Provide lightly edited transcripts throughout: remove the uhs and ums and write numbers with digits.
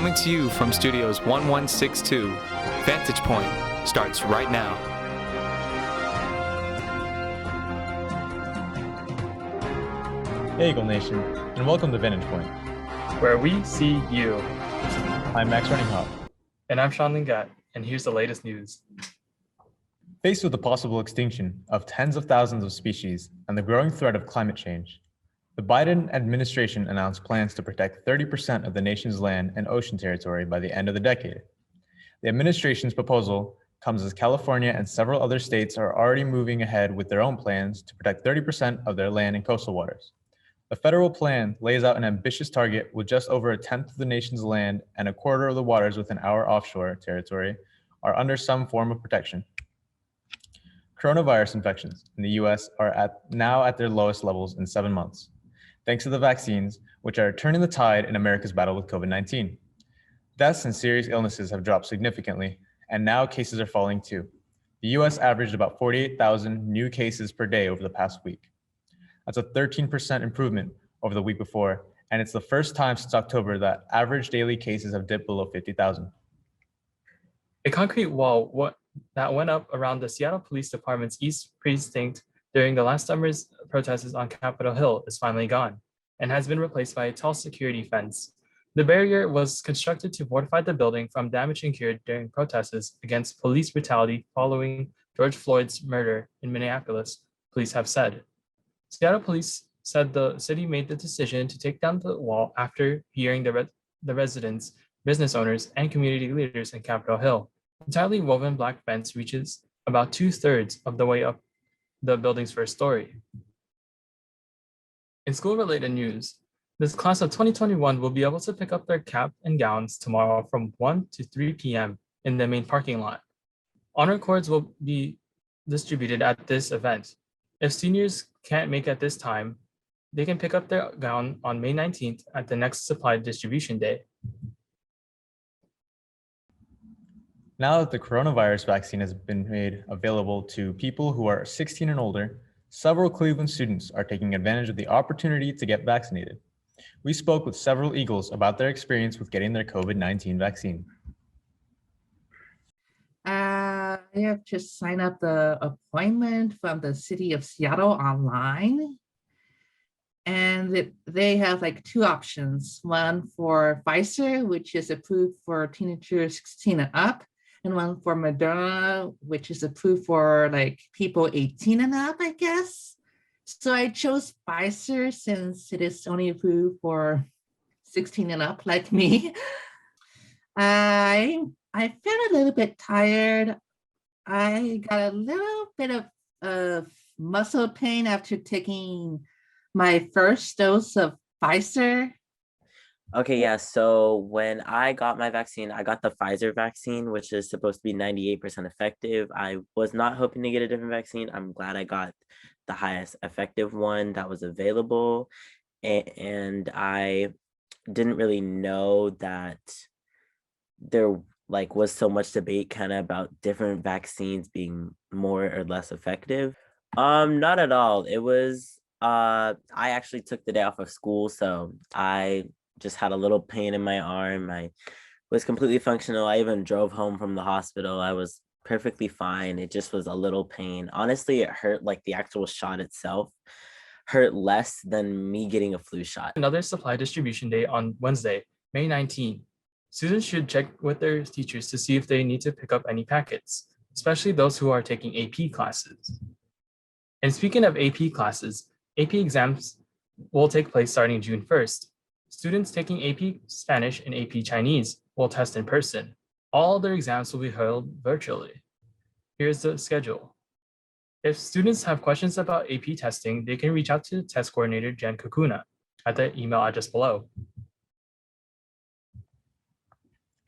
Coming to you from Studios 1162, Vantage Point starts right now. Hey Eagle Nation, and welcome to Vantage Point, where we see you. I'm Max Runninghop. And I'm Sean Lingat, and here's the latest news. Faced with the possible extinction of tens of thousands of species and the growing threat of climate change, the Biden administration announced plans to protect 30% of the nation's land and ocean territory by the end of the decade. The administration's proposal comes as California and several other states are already moving ahead with their own plans to protect 30% of their land and coastal waters. The federal plan lays out an ambitious target with just over a tenth of the nation's land and a quarter of the waters within our offshore territory are under some form of protection. Coronavirus infections in the US are now at their lowest levels in 7 months, thanks to the vaccines, which are turning the tide in America's battle with COVID-19. Deaths and serious illnesses have dropped significantly, and now cases are falling too. The US averaged about 48,000 new cases per day over the past week. That's a 13% improvement over the week before, and it's the first time since October that average daily cases have dipped below 50,000. A concrete wall that went up around the Seattle Police Department's East Precinct during the last summer's protests on Capitol Hill is finally gone and has been replaced by a tall security fence. The barrier was constructed to fortify the building from damage incurred during protests against police brutality following George Floyd's murder in Minneapolis, police have said. Seattle police said the city made the decision to take down the wall after hearing the residents, business owners, and community leaders in Capitol Hill. The entirely woven black fence reaches about 2/3 of the way up the building's first story. In school-related news, this class of 2021 will be able to pick up their cap and gowns tomorrow from 1 to 3 p.m. in the main parking lot. Honor cords will be distributed at this event. If seniors can't make at this time, they can pick up their gown on May 19th at the next supply distribution day. Now that the coronavirus vaccine has been made available to people who are 16 and older, several Cleveland students are taking advantage of the opportunity to get vaccinated. We spoke with several Eagles about their experience with getting their COVID-19 vaccine. I have just signed up the appointment from the city of Seattle online. And they have like two options, one for Pfizer, which is approved for teenagers 16 and up, and one for Moderna, which is approved for like people 18 and up, I guess. So I chose Pfizer since it is only approved for 16 and up like me. I felt a little bit tired. I got a little bit of muscle pain after taking my first dose of Pfizer. Okay, yeah. So when I got my vaccine, I got the Pfizer vaccine, which is supposed to be 98% effective. I was not hoping to get a different vaccine. I'm glad I got the highest effective one that was available. And I didn't really know that there was so much debate kind of about different vaccines being more or less effective. Not at all. It was I actually took the day off of school, so I just had a little pain in my arm. I was completely functional. I even drove home from the hospital. I was perfectly fine. It just was a little pain. Honestly, it hurt like the actual shot itself hurt less than me getting a flu shot. Another supply distribution day on Wednesday, May 19th. Students should check with their teachers to see if they need to pick up any packets, especially those who are taking AP classes. And speaking of AP classes, AP exams will take place starting June 1st. Students taking AP Spanish and AP Chinese will test in person. All their exams will be held virtually. Here's the schedule. If students have questions about AP testing, they can reach out to test coordinator Jen Kakuna at the email address below.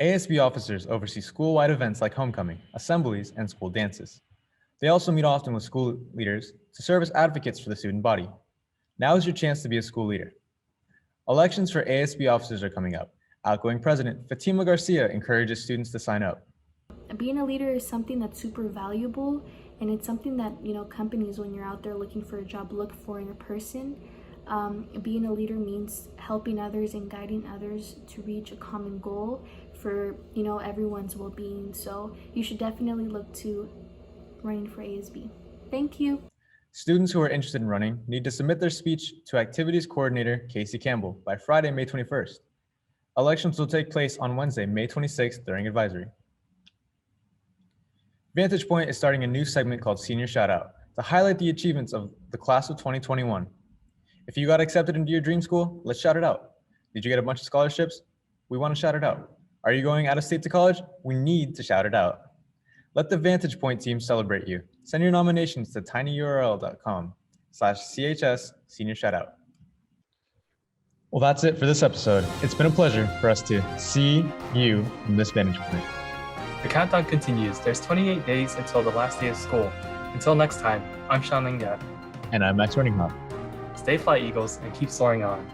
ASB officers oversee school-wide events like homecoming, assemblies, and school dances. They also meet often with school leaders to serve as advocates for the student body. Now is your chance to be a school leader. Elections for ASB officers are coming up. Outgoing President Fatima Garcia encourages students to sign up. Being a leader is something that's super valuable, and it's something that companies, when you're out there looking for a job, look for in a person. Being a leader means helping others and guiding others to reach a common goal for, everyone's well-being. So you should definitely look to running for ASB. Thank you. Students who are interested in running need to submit their speech to Activities Coordinator Casey Campbell by Friday, May 21st. Elections will take place on Wednesday, May 26th during advisory. Vantage Point is starting a new segment called Senior Shoutout to highlight the achievements of the class of 2021. If you got accepted into your dream school, let's shout it out. Did you get a bunch of scholarships? We want to shout it out. Are you going out of state to college? We need to shout it out. Let the Vantage Point team celebrate you. Send your nominations to tinyurl.com/CHS Senior Shoutout. Well, that's it for this episode. It's been a pleasure for us to see you from this vantage point. The countdown continues. There's 28 days until the last day of school. Until next time, I'm Sean Lingat. And I'm Max Runninghop. Stay fly, Eagles, and keep soaring on.